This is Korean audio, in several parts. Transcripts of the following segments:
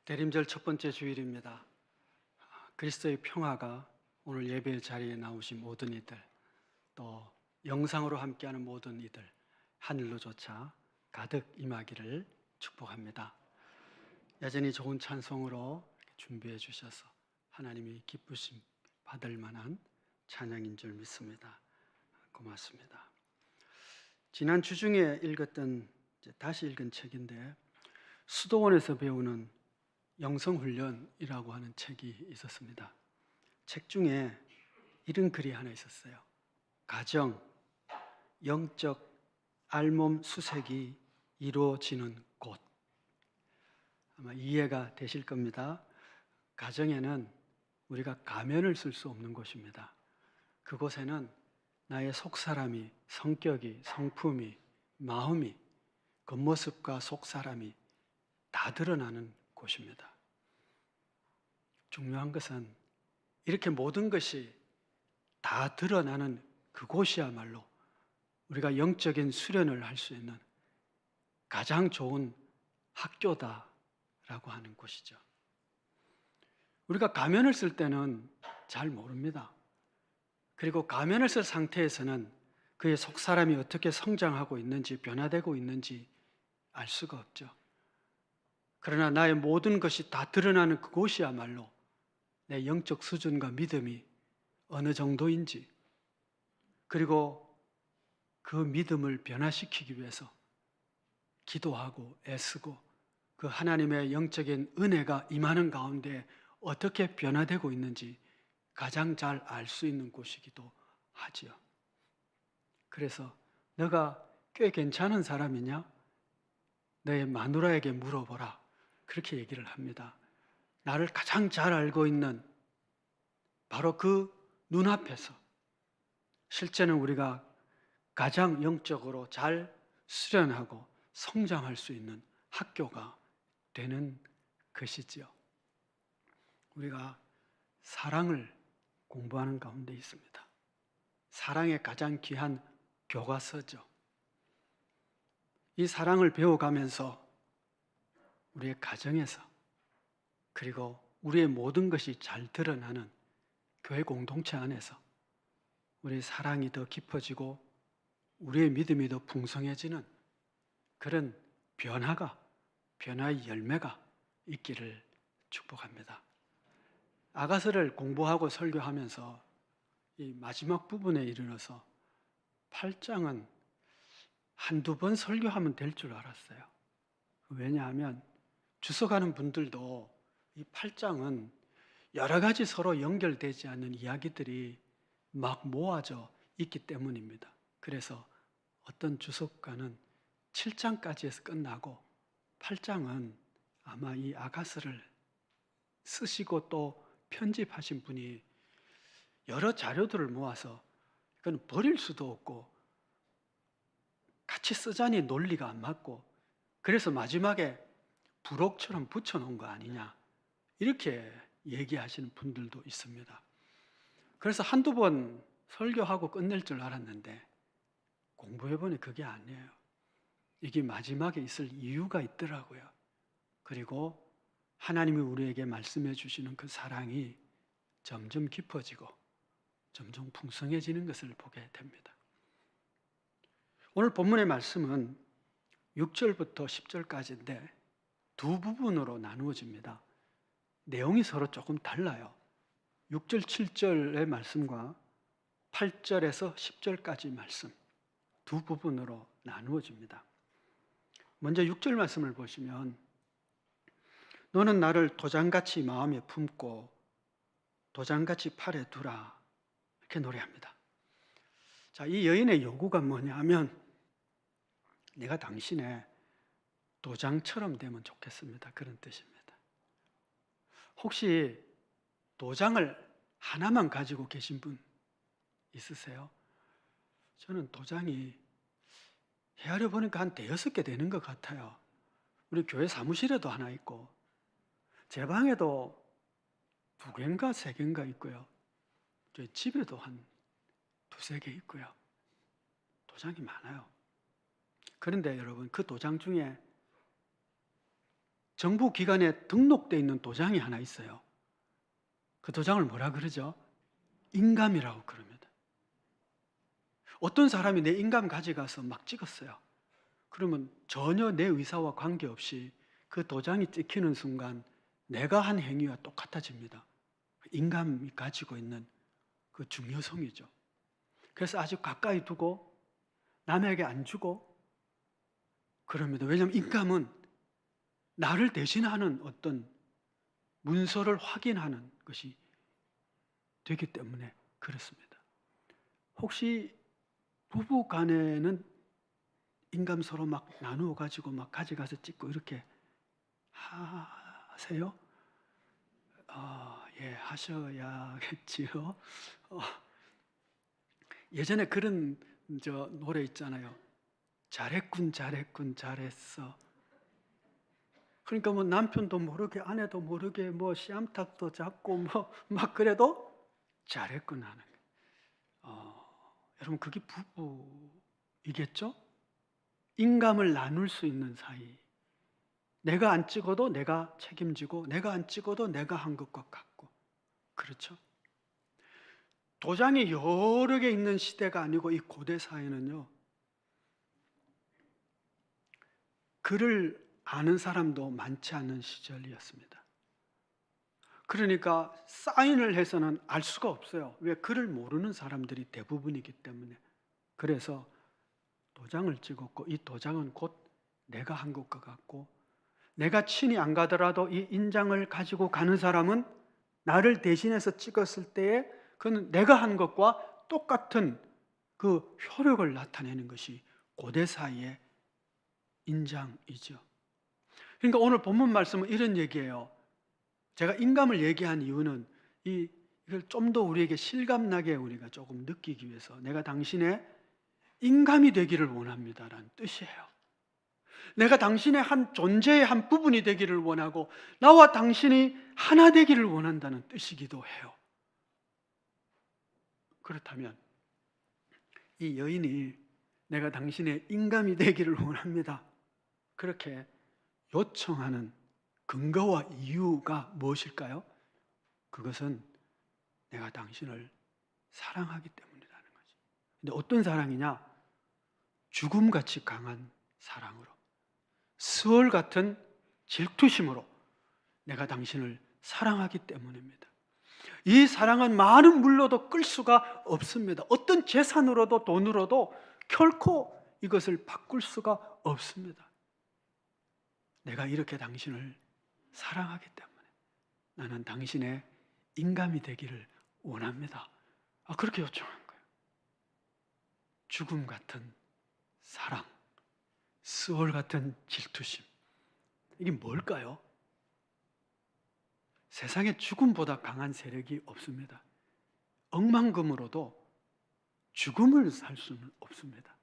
대림절 첫 번째 주일입니다. 그리스도의 평화가 오늘 예배 자리에 나오신 모든 이들, 또 영상으로 함께하는 모든 이들, 하늘로조차 가득 임하기를 축복합니다. 여전히 좋은 찬송으로 준비해 주셔서 하나님이 기쁘심 받을 만한 찬양인 줄 믿습니다. 고맙습니다. 지난 주중에 읽었던, 다시 읽은 책인데, 수도원에서 배우는 영성훈련이라고 하는 책이 있었습니다. 책 중에 이런 글이 하나 있었어요. 가정, 영적 알몸 수색이 이루어지는 곳. 아마 이해가 되실 겁니다. 가정에는 우리가 가면을 쓸 수 없는 곳입니다. 그곳에는 나의 속사람이, 성격이, 성품이, 마음이, 겉모습과 속사람이 다 드러나는 곳입니다. 중요한 것은 이렇게 모든 것이 다 드러나는 그곳이야말로 우리가 영적인 수련을 할 수 있는 가장 좋은 학교다라고 하는 곳이죠. 우리가 가면을 쓸 때는 잘 모릅니다. 그리고 가면을 쓸 상태에서는 그의 속사람이 어떻게 성장하고 있는지, 변화되고 있는지 알 수가 없죠. 그러나 나의 모든 것이 다 드러나는 그곳이야말로 내 영적 수준과 믿음이 어느 정도인지, 그리고 그 믿음을 변화시키기 위해서 기도하고 애쓰고 그 하나님의 영적인 은혜가 임하는 가운데 어떻게 변화되고 있는지 가장 잘 알 수 있는 곳이기도 하지요. 그래서 너가 꽤 괜찮은 사람이냐? 너의 마누라에게 물어보라. 그렇게 얘기를 합니다. 나를 가장 잘 알고 있는 바로 그 눈앞에서 실제는 우리가 가장 영적으로 잘 수련하고 성장할 수 있는 학교가 되는 것이지요. 우리가 사랑을 공부하는 가운데 있습니다. 사랑의 가장 귀한 교과서죠. 이 사랑을 배워가면서 우리의 가정에서, 그리고 우리의 모든 것이 잘 드러나는 교회 공동체 안에서 우리의 사랑이 더 깊어지고 우리의 믿음이 더 풍성해지는 그런 변화의 열매가 있기를 축복합니다. 아가서를 공부하고 설교하면서 이 마지막 부분에 이르러서 8장은 한두 번 설교하면 될 줄 알았어요. 왜냐하면 주석하는 분들도 이 8장은 여러 가지 서로 연결되지 않는 이야기들이 막 모아져 있기 때문입니다. 그래서 어떤 주석가는 7장까지 해서 끝나고 8장은 아마 이 아가서를 쓰시고 또 편집하신 분이 여러 자료들을 모아서 이건 버릴 수도 없고 같이 쓰자니 논리가 안 맞고 그래서 마지막에 부록처럼 붙여놓은 거 아니냐 이렇게 얘기하시는 분들도 있습니다. 그래서 한두 번 설교하고 끝낼 줄 알았는데 공부해보니 그게 아니에요. 이게 마지막에 있을 이유가 있더라고요. 그리고 하나님이 우리에게 말씀해 주시는 그 사랑이 점점 깊어지고 점점 풍성해지는 것을 보게 됩니다. 오늘 본문의 말씀은 6절부터 10절까지인데 두 부분으로 나누어집니다. 내용이 서로 조금 달라요. 6절, 7절의 말씀과 8절에서 10절까지 말씀 두 부분으로 나누어집니다. 먼저 6절 말씀을 보시면 너는 나를 도장같이 마음에 품고 도장같이 팔에 두라 이렇게 노래합니다. 자, 이 여인의 요구가 뭐냐 하면 내가 당신의 도장처럼 되면 좋겠습니다. 그런 뜻입니다. 혹시 도장을 하나만 가지고 계신 분 있으세요? 저는 도장이 헤아려 보니까 한 5개 되는 것 같아요. 우리 교회 사무실에도 하나 있고 제 방에도 2개인가 3개인가 있고요. 저희 집에도 한 2-3개 있고요. 도장이 많아요. 그런데 여러분 그 도장 중에 정부 기관에 등록되어 있는 도장이 하나 있어요. 그 도장을 뭐라 그러죠? 인감이라고 그럽니다. 어떤 사람이 내 인감 가져가서 막 찍었어요. 그러면 전혀 내 의사와 관계없이 그 도장이 찍히는 순간 내가 한 행위와 똑같아집니다. 인감이 가지고 있는 그 중요성이죠. 그래서 아주 가까이 두고 남에게 안 주고 그럽니다. 왜냐하면 인감은 나를 대신하는 어떤 문서를 확인하는 것이 되기 때문에 그렇습니다. 혹시 부부 간에는 인감 서로 막 나누어 가지고 막 가져가서 찍고 이렇게 하세요? 예, 하셔야겠지요. 예전에 그런 노래 있잖아요. 잘했군, 잘했군, 잘했어. 그러니까 뭐 남편도 모르게 아내도 모르게 뭐 씨암탉도 잡고 뭐 막 그래도 잘했군 하는. 여러분 그게 부부이겠죠? 인감을 나눌 수 있는 사이. 내가 안 찍어도 내가 책임지고 내가 안 찍어도 내가 한 것과 같고. 그렇죠? 도장이 여러 개 있는 시대가 아니고 이 고대 사회는요. 글을 아는 사람도 많지 않은 시절이었습니다. 그러니까 사인을 해서는 알 수가 없어요. 왜? 글을 모르는 사람들이 대부분이기 때문에. 그래서 도장을 찍었고 이 도장은 곧 내가 한 것과 같고 내가 친히 안 가더라도 이 인장을 가지고 가는 사람은 나를 대신해서 찍었을 때에 그는 내가 한 것과 똑같은 그 효력을 나타내는 것이 고대 사이의 인장이죠. 그러니까 오늘 본문 말씀은 이런 얘기예요. 제가 인감을 얘기한 이유는 이걸 좀 더 우리에게 실감나게 우리가 조금 느끼기 위해서 내가 당신의 인감이 되기를 원합니다라는 뜻이에요. 내가 당신의 한 존재의 한 부분이 되기를 원하고 나와 당신이 하나 되기를 원한다는 뜻이기도 해요. 그렇다면 이 여인이 내가 당신의 인감이 되기를 원합니다. 그렇게 요청하는 근거와 이유가 무엇일까요? 그것은 내가 당신을 사랑하기 때문이라는 거죠. 근데 어떤 사랑이냐? 죽음같이 강한 사랑으로, 스월 같은 질투심으로 내가 당신을 사랑하기 때문입니다. 이 사랑은 많은 물로도 끌 수가 없습니다. 어떤 재산으로도 돈으로도 결코 이것을 바꿀 수가 없습니다. 내가 이렇게 당신을 사랑하기 때문에 나는 당신의 인감이 되기를 원합니다. 그렇게 요청한 거예요. 죽음 같은 사랑, 스월 같은 질투심. 이게 뭘까요? 세상에 죽음보다 강한 세력이 없습니다. 억만금으로도 죽음을 살 수는 없습니다.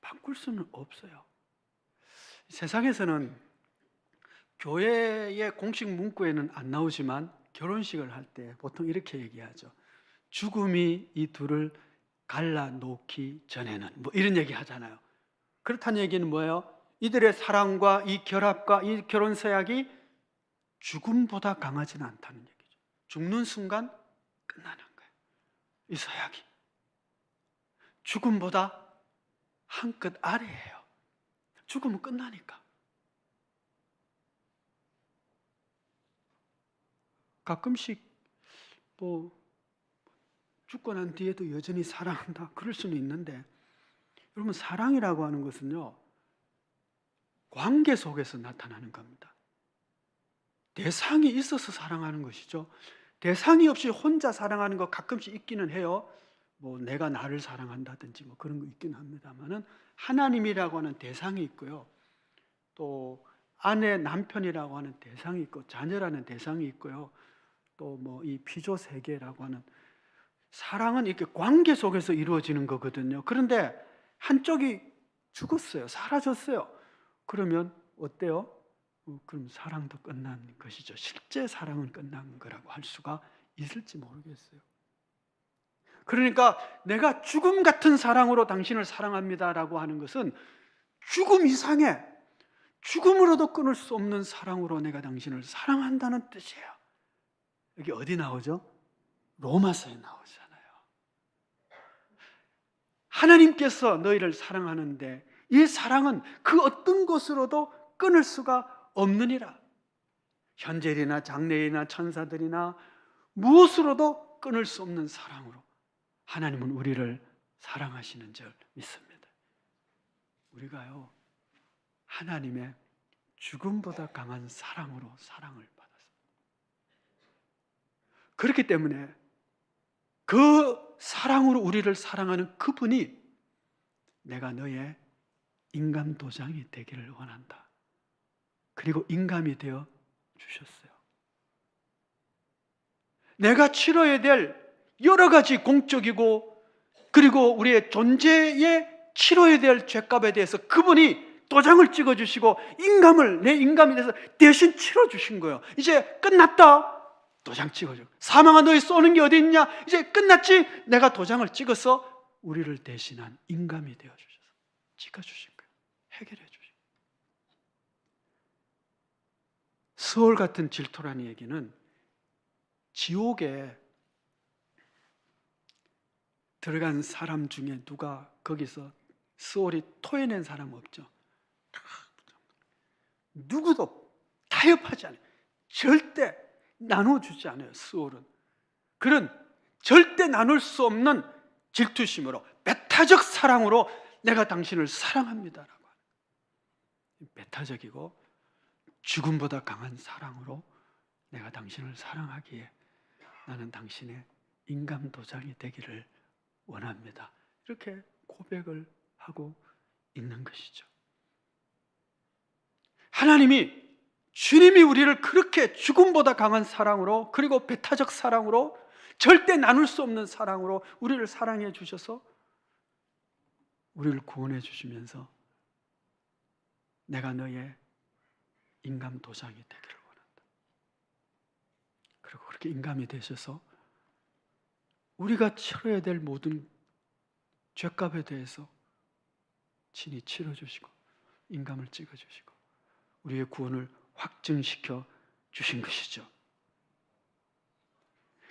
바꿀 수는 없어요. 세상에서는 교회의 공식 문구에는 안 나오지만 결혼식을 할 때 보통 이렇게 얘기하죠. 죽음이 이 둘을 갈라놓기 전에는 뭐 이런 얘기 하잖아요. 그렇다는 얘기는 뭐예요? 이들의 사랑과 이 결합과 이 결혼 서약이 죽음보다 강하지는 않다는 얘기죠. 죽는 순간 끝나는 거예요. 이 서약이 죽음보다 한 끗 아래예요. 죽으면 끝나니까. 가끔씩 뭐 죽고 난 뒤에도 여전히 사랑한다 그럴 수는 있는데 여러분 사랑이라고 하는 것은요 관계 속에서 나타나는 겁니다. 대상이 있어서 사랑하는 것이죠. 대상이 없이 혼자 사랑하는 거 가끔씩 있기는 해요. 뭐 내가 나를 사랑한다든지 뭐 그런 거 있긴 합니다만은 하나님이라고 하는 대상이 있고요. 또 아내, 남편이라고 하는 대상이 있고 자녀라는 대상이 있고요. 또 뭐 이 피조 세계라고 하는 사랑은 이렇게 관계 속에서 이루어지는 거거든요. 그런데 한쪽이 죽었어요. 사라졌어요. 그러면 어때요? 그럼 사랑도 끝난 것이죠. 실제 사랑은 끝난 거라고 할 수가 있을지 모르겠어요. 그러니까 내가 죽음 같은 사랑으로 당신을 사랑합니다라고 하는 것은 죽음 이상의 죽음으로도 끊을 수 없는 사랑으로 내가 당신을 사랑한다는 뜻이에요. 여기 어디 나오죠? 로마서에 나오잖아요. 하나님께서 너희를 사랑하는데 이 사랑은 그 어떤 것으로도 끊을 수가 없느니라. 현재일이나 장래일이나 천사들이나 무엇으로도 끊을 수 없는 사랑으로 하나님은 우리를 사랑하시는 줄 믿습니다. 우리가요, 하나님의 죽음보다 강한 사랑으로 사랑을 받았습니다. 그렇기 때문에 그 사랑으로 우리를 사랑하는 그분이 내가 너의 인감 도장이 되기를 원한다. 그리고 인감이 되어 주셨어요. 내가 치러야 될 여러 가지 공적이고 그리고 우리의 존재에 치러야 될 죄값에 대해서 그분이 도장을 찍어주시고 내 인감에 대해서 대신 치러주신 거예요. 이제 끝났다. 도장 찍어줘. 사망한 너희 쏘는 게 어디 있냐? 이제 끝났지? 내가 도장을 찍어서 우리를 대신한 인감이 되어주셔서 찍어주신 거예요. 해결해 주신 거예요. 스올 같은 질투라는 얘기는 지옥에 들어간 사람 중에 누가 거기서 스올이 토해낸 사람 없죠? 누구도 타협하지 않아요. 절대 나눠주지 않아요. 스올은 그런 절대 나눌 수 없는 질투심으로 배타적 사랑으로 내가 당신을 사랑합니다라고 하는 배타적이고 죽음보다 강한 사랑으로 내가 당신을 사랑하기에 나는 당신의 인감 도장이 되기를 원합니다. 이렇게 고백을 하고 있는 것이죠. 주님이 우리를 그렇게 죽음보다 강한 사랑으로 그리고 배타적 사랑으로 절대 나눌 수 없는 사랑으로 우리를 사랑해 주셔서 우리를 구원해 주시면서 내가 너의 인감 도장이 되기를 원한다. 그리고 그렇게 인감이 되셔서 우리가 치러야 될 모든 죄값에 대해서 친히 치러주시고 인감을 찍어주시고 우리의 구원을 확증시켜 주신 것이죠.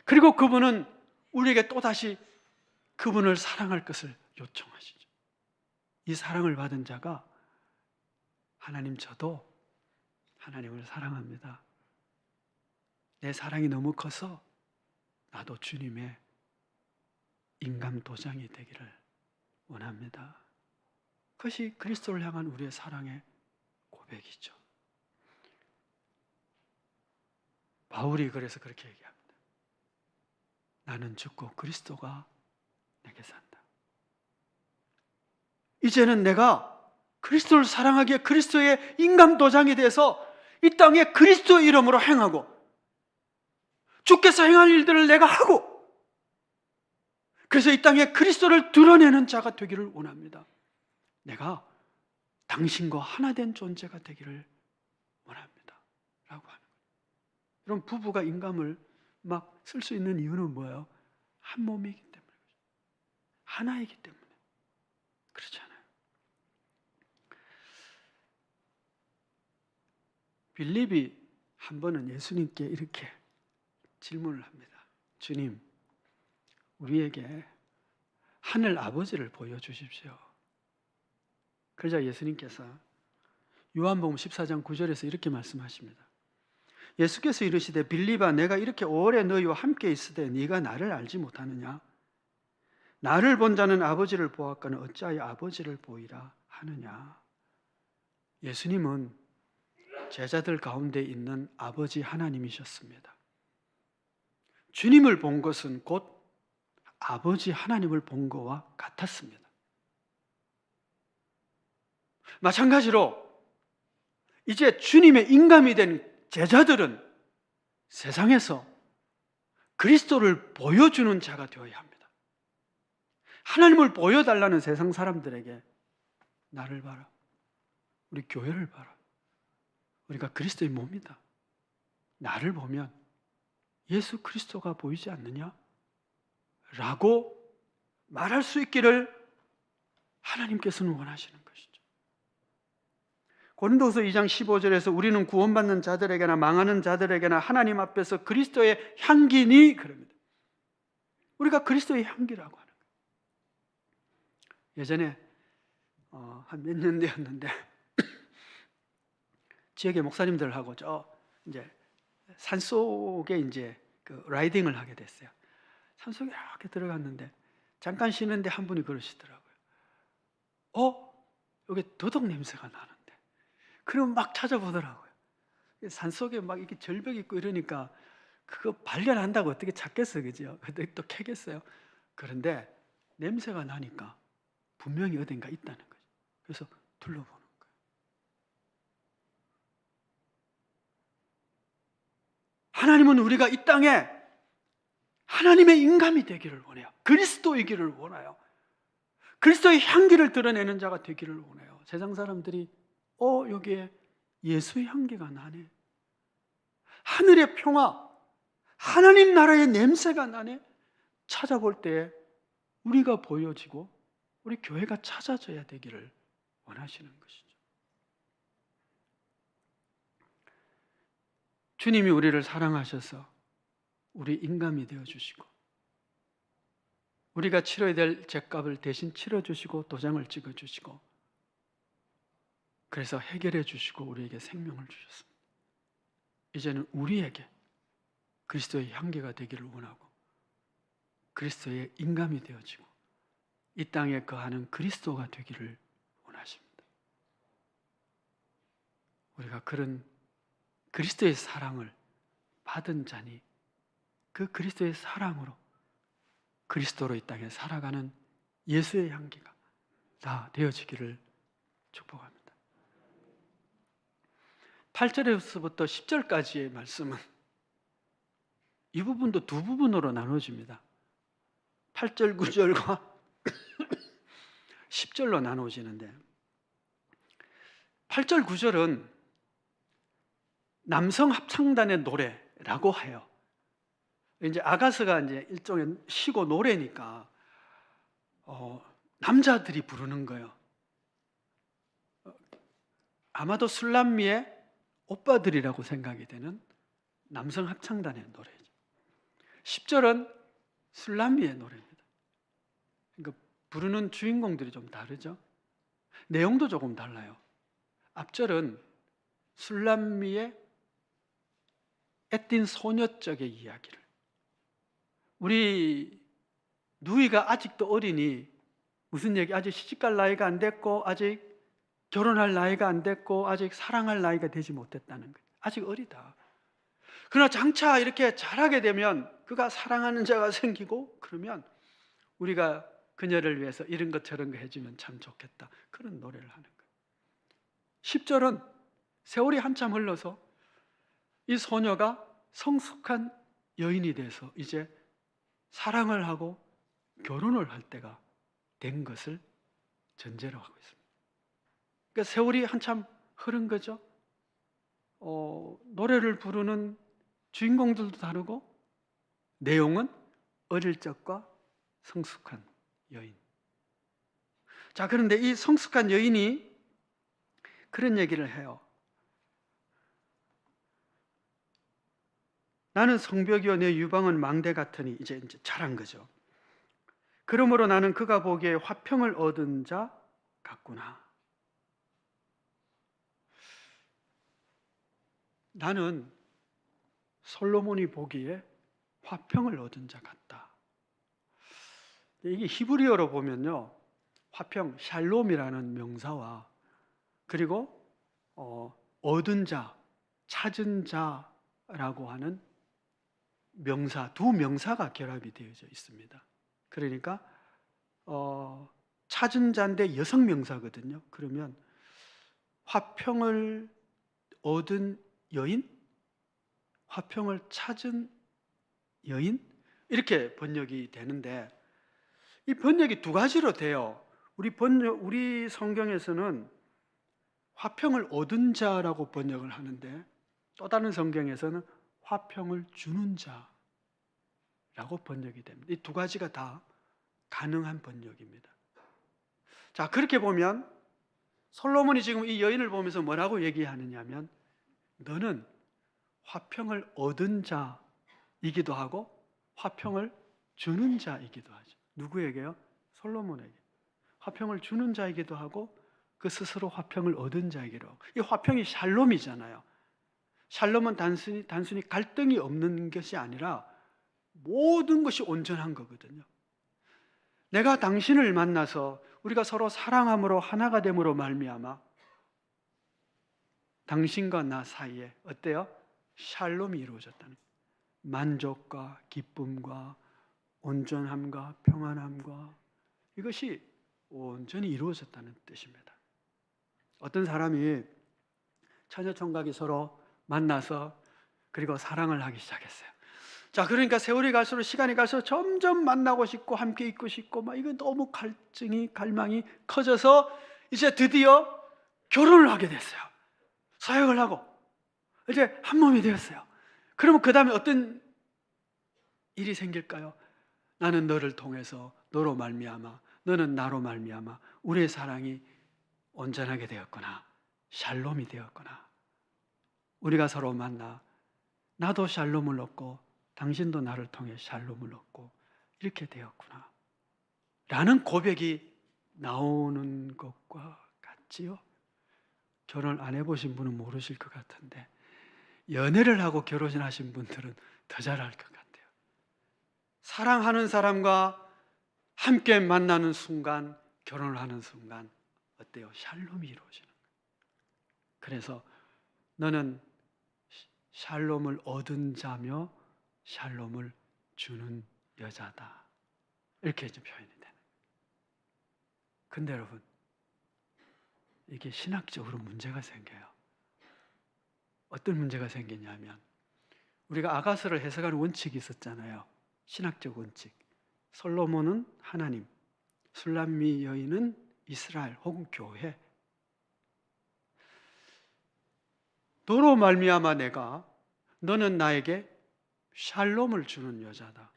그리고 그분은 우리에게 또다시 그분을 사랑할 것을 요청하시죠. 이 사랑을 받은 자가 하나님, 저도 하나님을 사랑합니다. 내 사랑이 너무 커서 나도 주님의 인감 도장이 되기를 원합니다. 그것이 그리스도를 향한 우리의 사랑의 고백이죠. 바울이 그래서 그렇게 얘기합니다. 나는 죽고 그리스도가 내게 산다. 이제는 내가 그리스도를 사랑하기에 그리스도의 인감 도장이 돼서 이 땅에 그리스도의 이름으로 행하고 주께서 행할 일들을 내가 하고 그래서 이 땅에 그리스도를 드러내는 자가 되기를 원합니다. 내가 당신과 하나 된 존재가 되기를 원합니다. 라고 하는 거예요. 여러분, 부부가 인감을 막 쓸 수 있는 이유는 뭐예요? 한 몸이기 때문에, 하나이기 때문에 그렇잖아요. 빌립이 한 번은 예수님께 이렇게 질문을 합니다. 주님, 우리에게 하늘 아버지를 보여주십시오. 그러자 예수님께서 요한복음 14장 9절에서 이렇게 말씀하십니다. 예수께서 이르시되 빌립아, 내가 이렇게 오래 너희와 함께 있으되 네가 나를 알지 못하느냐? 나를 본 자는 아버지를 보았거늘 어찌하여 아버지를 보이라 하느냐? 예수님은 제자들 가운데 있는 아버지 하나님이셨습니다. 주님을 본 것은 곧 아버지 하나님을 본 것과 같았습니다. 마찬가지로 이제 주님의 인감이 된 제자들은 세상에서 그리스도를 보여주는 자가 되어야 합니다. 하나님을 보여달라는 세상 사람들에게 나를 봐라, 우리 교회를 봐라, 우리가 그리스도의 몸이다, 나를 보면 예수 그리스도가 보이지 않느냐? 라고 말할 수 있기를 하나님께서는 원하시는 것이죠. 고린도후서 2장 15절에서 우리는 구원받는 자들에게나 망하는 자들에게나 하나님 앞에서 그리스도의 향기니 그럽니다. 우리가 그리스도의 향기라고 하는 거예요. 예전에 한 몇 년 되었는데 지역의 목사님들하고 이제 산속에 이제 그 라이딩을 하게 됐어요. 산속에 이렇게 들어갔는데 잠깐 쉬는데 한 분이 그러시더라고요. 여기 도둑 냄새가 나는데. 그럼 막 찾아보더라고요. 산속에 막 이렇게 절벽 있고 이러니까 그거 발견한다고 어떻게 찾겠어요, 그죠? 근데 또 캐겠어요. 그런데 냄새가 나니까 분명히 어딘가 있다는 거죠. 그래서 둘러보는 거예요. 하나님은 우리가 이 땅에 하나님의 인감이 되기를 원해요. 그리스도이기를 원해요. 그리스도의 향기를 드러내는 자가 되기를 원해요. 세상 사람들이 여기에 예수의 향기가 나네. 하늘의 평화, 하나님 나라의 냄새가 나네. 찾아볼 때 우리가 보여지고 우리 교회가 찾아져야 되기를 원하시는 것이죠. 주님이 우리를 사랑하셔서 우리 인감이 되어주시고 우리가 치러야 될 죗값을 대신 치러주시고 도장을 찍어주시고 그래서 해결해 주시고 우리에게 생명을 주셨습니다. 이제는 우리에게 그리스도의 향기가 되기를 원하고 그리스도의 인감이 되어지고 이 땅에 거하는 그리스도가 되기를 원하십니다. 우리가 그런 그리스도의 사랑을 받은 자니 그 그리스도의 사랑으로 그리스도로 이 땅에 살아가는 예수의 향기가 다 되어지기를 축복합니다. 8절에서부터 10절까지의 말씀은 이 부분도 두 부분으로 나눠집니다. 8절, 9절과 10절로 나눠지는데 8절, 9절은 남성 합창단의 노래라고 해요. 이제 아가서가 이제 일종의 시고 노래니까 남자들이 부르는 거예요. 아마도 술람미의 오빠들이라고 생각이 되는 남성 합창단의 노래죠. 10절은 술람미의 노래입니다. 그러니까 부르는 주인공들이 좀 다르죠. 내용도 조금 달라요. 앞절은 술람미의 애띤 소녀 쪽의 이야기를, 우리 누이가 아직도 어리니 무슨 얘기, 아직 시집갈 나이가 안 됐고 아직 결혼할 나이가 안 됐고 아직 사랑할 나이가 되지 못했다는 거예요. 아직 어리다. 그러나 장차 이렇게 자라게 되면 그가 사랑하는 자가 생기고 그러면 우리가 그녀를 위해서 이런 것 저런 거 해주면 참 좋겠다. 그런 노래를 하는 거예요. 10절은 세월이 한참 흘러서 이 소녀가 성숙한 여인이 돼서 이제 사랑을 하고 결혼을 할 때가 된 것을 전제로 하고 있습니다. 그러니까 세월이 한참 흐른 거죠. 노래를 부르는 주인공들도 다르고 내용은 어릴 적과 성숙한 여인. 자, 그런데 이 성숙한 여인이 그런 얘기를 해요. 나는 성벽이요 내 유방은 망대 같으니 이제 잘한 거죠. 그러므로 나는 그가 보기에 화평을 얻은 자 같구나. 나는 솔로몬이 보기에 화평을 얻은 자 같다. 이게 히브리어로 보면요, 화평, 샬롬이라는 명사와 그리고 얻은 자, 찾은 자라고 하는 명사, 두 명사가 결합이 되어져 있습니다. 그러니까 찾은 자인데 여성 명사거든요. 그러면 화평을 얻은 여인, 화평을 찾은 여인, 이렇게 번역이 되는데 이 번역이 두 가지로 돼요. 우리 성경에서는 화평을 얻은 자라고 번역을 하는데 또 다른 성경에서는 화평을 주는 자라고 번역이 됩니다. 이 두 가지가 다 가능한 번역입니다. 자, 그렇게 보면 솔로몬이 지금 이 여인을 보면서 뭐라고 얘기하느냐면 너는 화평을 얻은 자이기도 하고 화평을 주는 자이기도 하죠. 누구에게요? 솔로몬에게. 화평을 주는 자이기도 하고 그 스스로 화평을 얻은 자이기도 하고. 이 화평이 샬롬이잖아요. 샬롬은 단순히 갈등이 없는 것이 아니라 모든 것이 온전한 거거든요. 내가 당신을 만나서 우리가 서로 사랑함으로 하나가 됨으로 말미암아 당신과 나 사이에 어때요? 샬롬이 이루어졌다는 거예요. 만족과 기쁨과 온전함과 평안함과 이것이 온전히 이루어졌다는 뜻입니다. 어떤 사람이 처녀총각이 서로 만나서 그리고 사랑을 하기 시작했어요. 자, 그러니까 세월이 갈수록 시간이 갈수록 점점 만나고 싶고 함께 있고 싶고 막 이거 너무 갈망이 커져서 이제 드디어 결혼을 하게 됐어요. 사역을 하고 이제 한 몸이 되었어요. 그러면 그 다음에 어떤 일이 생길까요? 나는 너를 통해서 너로 말미암아 너는 나로 말미암아 우리의 사랑이 온전하게 되었구나. 샬롬이 되었구나. 우리가 서로 만나 나도 샬롬을 얻고 당신도 나를 통해 샬롬을 얻고 이렇게 되었구나 라는 고백이 나오는 것과 같지요. 결혼 안 해보신 분은 모르실 것 같은데 연애를 하고 결혼하신 분들은 더 잘 알 것 같아요. 사랑하는 사람과 함께 만나는 순간, 결혼을 하는 순간 어때요? 샬롬이 이루어지는 거예요. 그래서 너는 샬롬을 얻은 자며 샬롬을 주는 여자다. 이렇게 이제 표현이 되는 거예요. 근데 여러분, 이게 신학적으로 문제가 생겨요. 어떤 문제가 생기냐면 우리가 아가서를 해석하는 원칙이 있었잖아요. 신학적 원칙. 솔로몬은 하나님, 술람미 여인은 이스라엘 혹은 교회. 너로 말미암아 내가 너는 나에게 샬롬을 주는 여자다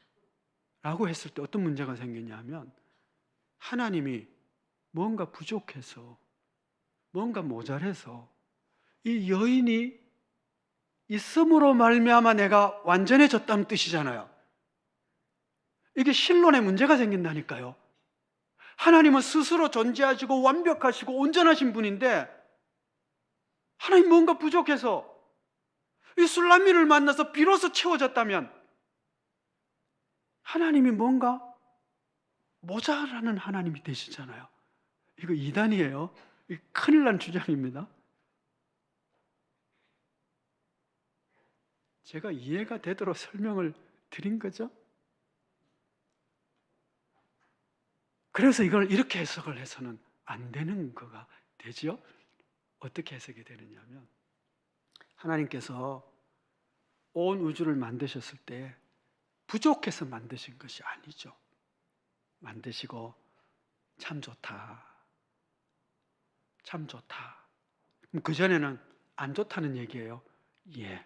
라고 했을 때 어떤 문제가 생기냐면 하나님이 뭔가 부족해서 뭔가 모자라서 이 여인이 있음으로 말미암아 내가 완전해졌다는 뜻이잖아요. 이게 신론에 문제가 생긴다니까요. 하나님은 스스로 존재하시고 완벽하시고 온전하신 분인데 하나님 뭔가 부족해서 이 술람미를 만나서 비로소 채워졌다면 하나님이 뭔가 모자라는 하나님이 되시잖아요. 이거 이단이에요. 이거 큰일 난 주장입니다. 제가 이해가 되도록 설명을 드린 거죠. 그래서 이걸 이렇게 해석을 해서는 안 되는 거가 되죠. 어떻게 해석이 되느냐면 하나님께서 온 우주를 만드셨을 때 부족해서 만드신 것이 아니죠. 만드시고 참 좋다. 참 좋다. 그럼 그전에는 안 좋다는 얘기예요. 예.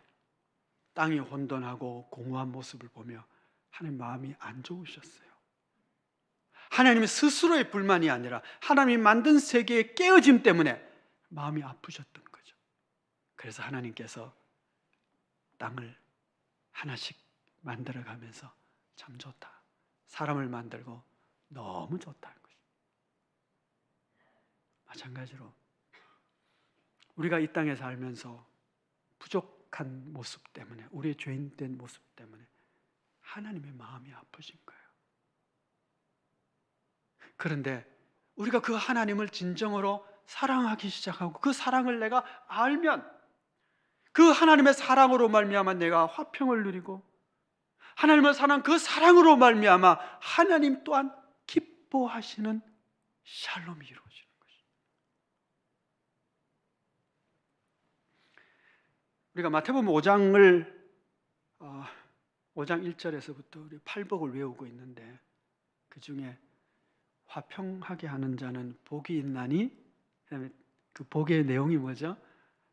땅이 혼돈하고 공허한 모습을 보며 하나님 마음이 안 좋으셨어요. 하나님의 스스로의 불만이 아니라 하나님이 만든 세계의 깨어짐 때문에 마음이 아프셨던 거죠. 그래서 하나님께서 땅을 하나씩 만들어가면서 참 좋다. 사람을 만들고 너무 좋다는 거죠. 마찬가지로 우리가 이 땅에 살면서 부족한 모습 때문에 우리의 죄인된 모습 때문에 하나님의 마음이 아프신 거예요. 그런데 우리가 그 하나님을 진정으로 사랑하기 시작하고 그 사랑을 내가 알면 그 하나님의 사랑으로 말미암아 내가 화평을 누리고 하나님을 사랑한 그 사랑으로 말미암아 하나님 또한 기뻐하시는 샬롬이 이루어지는 것입니다. 우리가 마태복음 5장 1절에서부터 우리 팔복을 외우고 있는데 그 중에 화평하게 하는 자는 복이 있나니 그다음에 그 복의 내용이 뭐죠?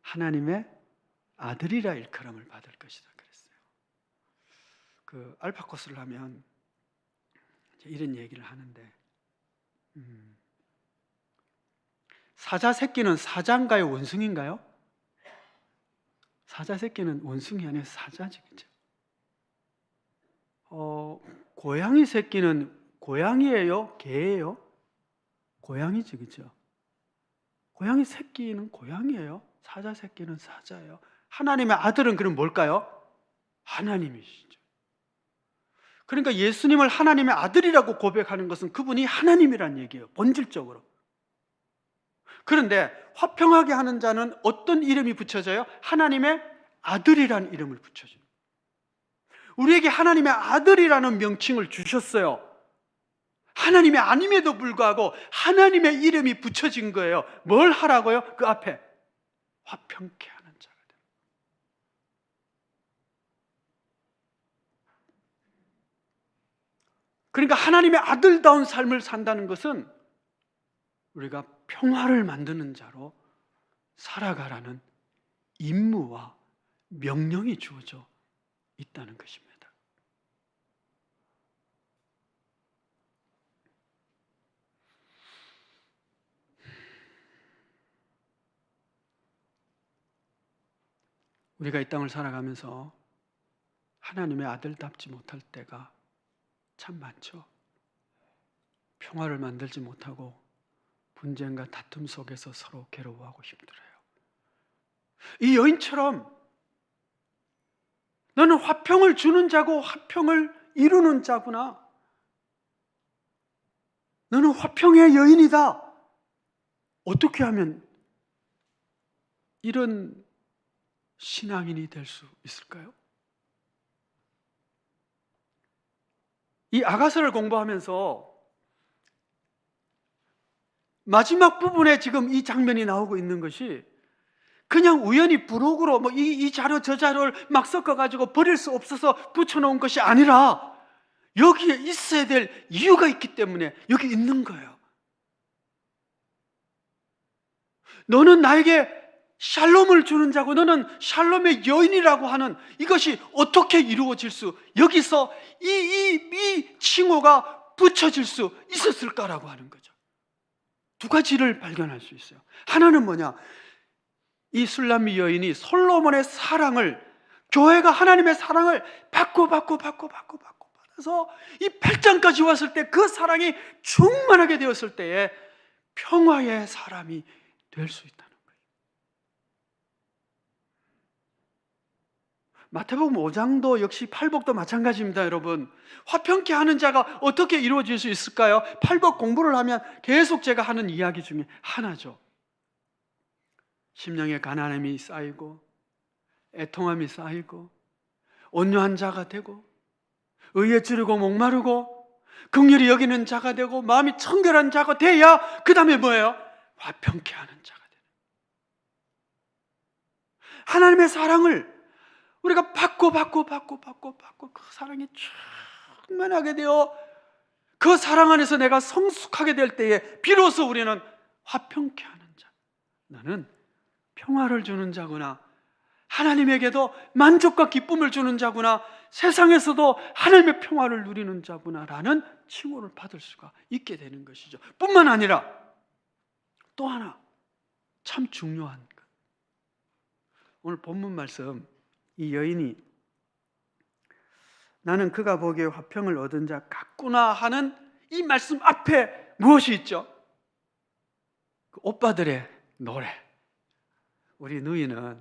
하나님의 아들이라 일컬음을 받을 것이다 그랬어요. 그 알파코스를 하면 이런 얘기를 하는데 사자 새끼는 사자인가요? 원숭인가요? 사자 새끼는 원숭이 아니에요. 사자지, 그죠? 고양이 새끼는 고양이예요? 개예요? 고양이지, 그죠? 고양이 새끼는 고양이예요. 사자 새끼는 사자예요. 하나님의 아들은 그럼 뭘까요? 하나님이시죠. 그러니까 예수님을 하나님의 아들이라고 고백하는 것은 그분이 하나님이란 얘기예요. 본질적으로. 그런데 화평하게 하는 자는 어떤 이름이 붙여져요? 하나님의 아들이라는 이름을 붙여줘요. 우리에게 하나님의 아들이라는 명칭을 주셨어요. 하나님이 아님에도 불구하고 하나님의 이름이 붙여진 거예요. 뭘 하라고요? 그 앞에 화평케 하는 자가 돼요. 그러니까 하나님의 아들다운 삶을 산다는 것은 우리가 평화를 만드는 자로 살아가라는 임무와 명령이 주어져 있다는 것입니다. 우리가 이 땅을 살아가면서 하나님의 아들답지 못할 때가 참 많죠. 평화를 만들지 못하고 분쟁과 다툼 속에서 서로 괴로워하고 힘들어요. 이 여인처럼 너는 화평을 주는 자고 화평을 이루는 자구나. 너는 화평의 여인이다. 어떻게 하면 이런 신앙인이 될 수 있을까요? 이 아가서를 공부하면서 마지막 부분에 지금 이 장면이 나오고 있는 것이 그냥 우연히 부록으로 이 자료 저 자료를 막 섞어가지고 버릴 수 없어서 붙여놓은 것이 아니라 여기에 있어야 될 이유가 있기 때문에 여기 있는 거예요. 너는 나에게 샬롬을 주는 자고 너는 샬롬의 여인이라고 하는 이것이 어떻게 이루어질 수, 여기서 이 칭호가 붙여질 수 있었을까라고 하는 거죠. 두 가지를 발견할 수 있어요. 하나는 뭐냐? 이 술람미 여인이 솔로몬의 사랑을, 교회가 하나님의 사랑을 받고 받아서 이 8장까지 왔을 때 그 사랑이 충만하게 되었을 때에 평화의 사람이 될 수 있다는 거예요. 마태복음 5장도 역시 팔복도 마찬가지입니다, 여러분. 화평케 하는 자가 어떻게 이루어질 수 있을까요? 팔복 공부를 하면 계속 제가 하는 이야기 중에 하나죠. 심령의 가난함이 쌓이고 애통함이 쌓이고 온유한 자가 되고 의에 주르고 목마르고 긍휼히 여기는 자가 되고 마음이 청결한 자가 돼야 그 다음에 뭐예요? 화평케 하는 자가 되는. 하나님의 사랑을 우리가 받고 그 사랑이 충만하게 되어 그 사랑 안에서 내가 성숙하게 될 때에 비로소 우리는 화평케 하는 자, 나는 평화를 주는 자구나, 하나님에게도 만족과 기쁨을 주는 자구나, 세상에서도 하나님의 평화를 누리는 자구나라는 칭호를 받을 수가 있게 되는 것이죠. 뿐만 아니라 또 하나 참 중요한 것, 오늘 본문 말씀, 이 여인이 나는 그가 보기에 화평을 얻은 자 같구나 하는 이 말씀 앞에 무엇이 있죠? 그 오빠들의 노래. 우리 누이는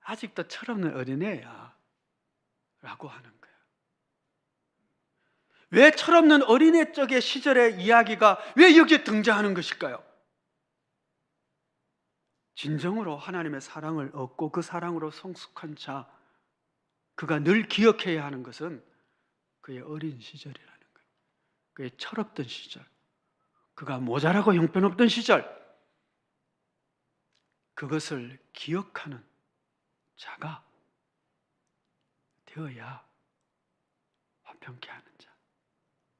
아직도 철없는 어린애야 라고 하는 거예요. 왜 철없는 어린애 쪽의 시절의 이야기가 왜 여기에 등장하는 것일까요? 진정으로 하나님의 사랑을 얻고 그 사랑으로 성숙한 자, 그가 늘 기억해야 하는 것은 그의 어린 시절이라는 거예요. 그의 철없던 시절, 그가 모자라고 형편없던 시절, 그것을 기억하는 자가 되어야 화평케 하는 자,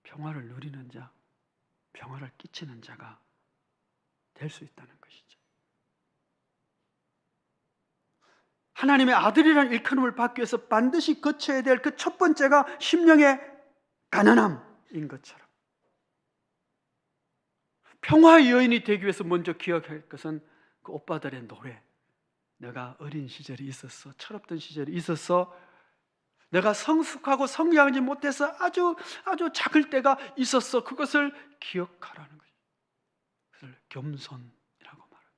평화를 누리는 자, 평화를 끼치는 자가 될 수 있다는 것이죠. 하나님의 아들이라는 일컬음을 받기 위해서 반드시 거쳐야 될 그 첫 번째가 심령의 가난함인 것처럼 평화의 여인이 되기 위해서 먼저 기억할 것은 그 오빠들의 노래. 내가 어린 시절이 있었어. 철없던 시절이 있었어. 내가 성숙하고 성장하지 못해서 아주 작을 때가 있었어. 그것을 기억하라는 거죠. 그것을 겸손이라고 말합니다.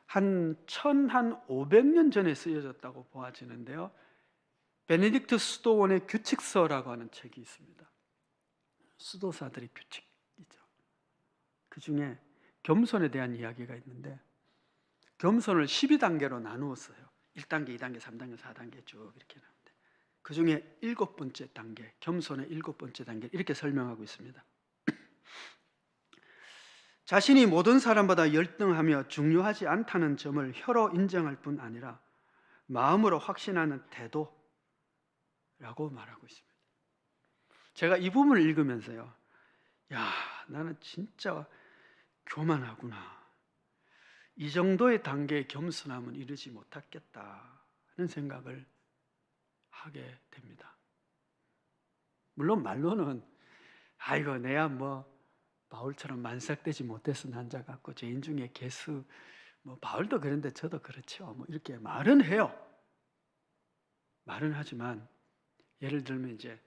한 1500년 전에 쓰여졌다고 보아지는데요. 베네딕트 수도원의 규칙서라고 하는 책이 있습니다. 수도사들의 규칙이죠. 그 중에 겸손에 대한 이야기가 있는데, 겸손을 12단계로 나누었어요. 1단계, 2단계, 3단계, 4단계 쭉 이렇게 나오는데, 그 중에 7번째 단계, 겸손의 7번째 단계 이렇게 설명하고 있습니다. 자신이 모든 사람보다 열등하며 중요하지 않다는 점을 혀로 인정할 뿐 아니라 마음으로 확신하는 태도라고 말하고 있습니다. 제가 이 부분을 읽으면서요, 야, 나는 진짜 교만하구나. 이 정도의 단계의 겸손함은 이루지 못하겠다는 생각을 하게 됩니다. 물론 말로는 아이고 내야 뭐 바울처럼 만삭되지 못해서 난자 같고 죄인 중에 개수, 뭐 바울도 그런데 저도 그렇죠. 뭐 이렇게 말은 해요. 말은 하지만 예를 들면 이제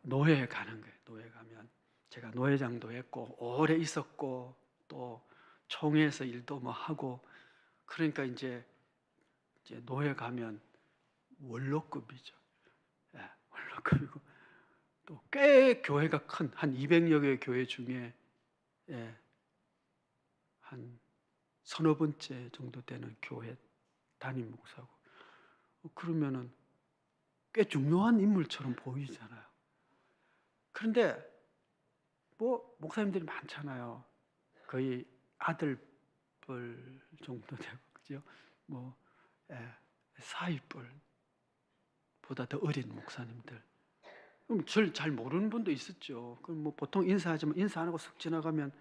노예에 가는 거예요. 노예 가면 제가 노예장도 했고 오래 있었고 또 총회에서 일도 뭐 하고, 그러니까 이제 노예 가면 원로급이죠. 예, 원로급이고 또 꽤 교회가 큰 한 200여 개의 교회 중에 한 서너 번째 정도 되는 교회 담임 목사고, 그러면은 꽤 중요한 인물처럼 보이잖아요. 그런데 뭐 목사님들이 많잖아요. 거의 아들뻘 정도 되고, 그죠? 뭐 사위뻘보다 더 어린 목사님들. 그럼 저를 잘 모르는 분도 있었죠. 그럼 뭐 보통 인사하지만 인사 안 하고 쓱 지나가면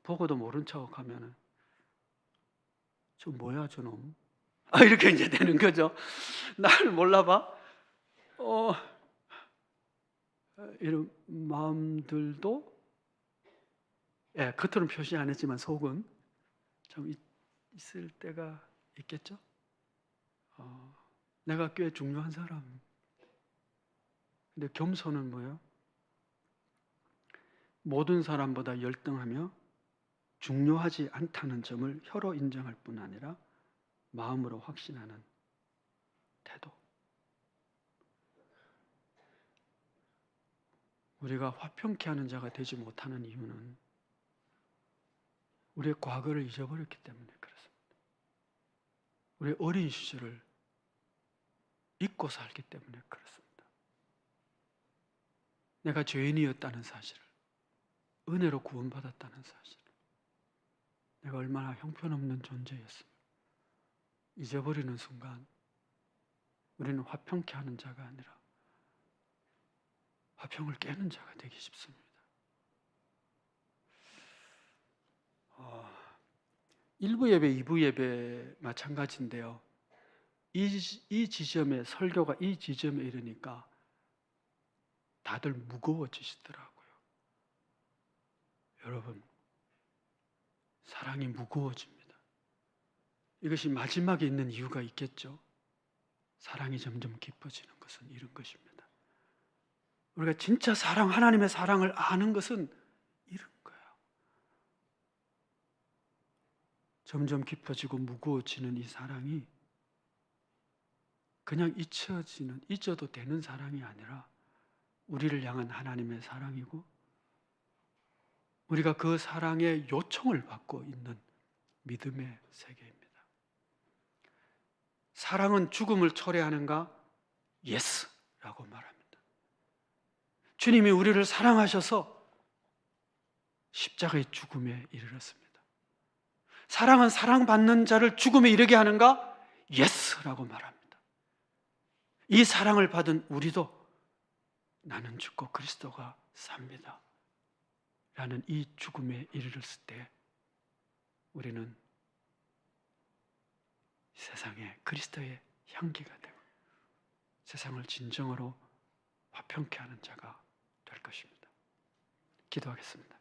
보고도 모른 척하면은 저 뭐야 저놈? 이렇게 이제 되는 거죠. 나를 몰라봐? 이런 마음들도 겉으로는 표시 안 했지만 속은 좀 있을 때가 있겠죠. 내가 꽤 중요한 사람. 근데 겸손은 뭐예요? 모든 사람보다 열등하며 중요하지 않다는 점을 혀로 인정할 뿐 아니라 마음으로 확신하는 태도. 우리가 화평케 하는 자가 되지 못하는 이유는 우리의 과거를 잊어버렸기 때문에 그렇습니다. 우리의 어린 시절을 잊고 살기 때문에 그렇습니다. 내가 죄인이었다는 사실을, 은혜로 구원받았다는 사실을, 내가 얼마나 형편없는 존재였음을 잊어버리는 순간 우리는 화평케 하는 자가 아니라 화평을 깨는 자가 되기 쉽습니다. 1부 예배, 2부 예배 마찬가지인데요. 이 지점에, 설교가 이 지점에 이르니까 다들 무거워지시더라고요. 여러분, 사랑이 무거워집니다. 이것이 마지막에 있는 이유가 있겠죠. 사랑이 점점 깊어지는 것은 이런 것입니다. 우리가 진짜 사랑, 하나님의 사랑을 아는 것은 이런 거예요. 점점 깊어지고 무거워지는 이 사랑이 그냥 잊어도 되는 사랑이 아니라 우리를 향한 하나님의 사랑이고, 우리가 그 사랑의 요청을 받고 있는 믿음의 세계입니다. 사랑은 죽음을 초래하는가? 예스라고 말합니다. 주님이 우리를 사랑하셔서 십자가의 죽음에 이르렀습니다. 사랑은 사랑받는 자를 죽음에 이르게 하는가? 예스라고 말합니다. 이 사랑을 받은 우리도 나는 죽고 그리스도가 삽니다 라는 이 죽음에 이르렀을 때 우리는 세상에 그리스도의 향기가 되고 세상을 진정으로 화평케 하는 자가 될 것입니다. 기도하겠습니다.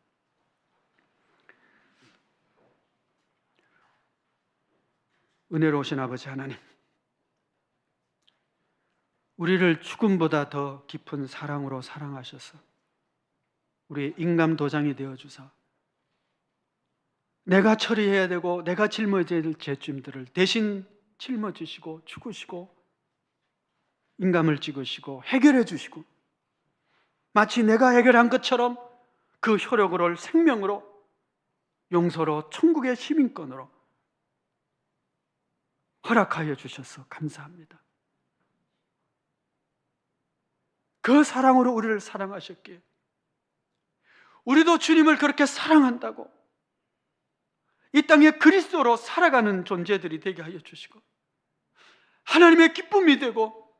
은혜로우신 아버지 하나님, 우리를 죽음보다 더 깊은 사랑으로 사랑하셔서 우리의 인감 도장이 되어주사 내가 처리해야 되고 내가 짊어져야 될 죄짐들을 대신 짊어지시고 죽으시고 인감을 찍으시고 해결해 주시고 마치 내가 해결한 것처럼 그 효력으로 생명으로 용서로 천국의 시민권으로 허락하여 주셔서 감사합니다. 그 사랑으로 우리를 사랑하셨기에 우리도 주님을 그렇게 사랑한다고 이 땅에 그리스도로 살아가는 존재들이 되게 하여 주시고 하나님의 기쁨이 되고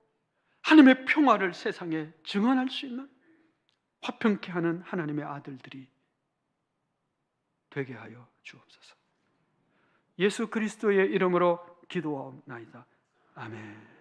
하나님의 평화를 세상에 증언할 수 있는 화평케 하는 하나님의 아들들이 되게 하여 주옵소서. 예수 그리스도의 이름으로 기도하옵나이다. 아멘.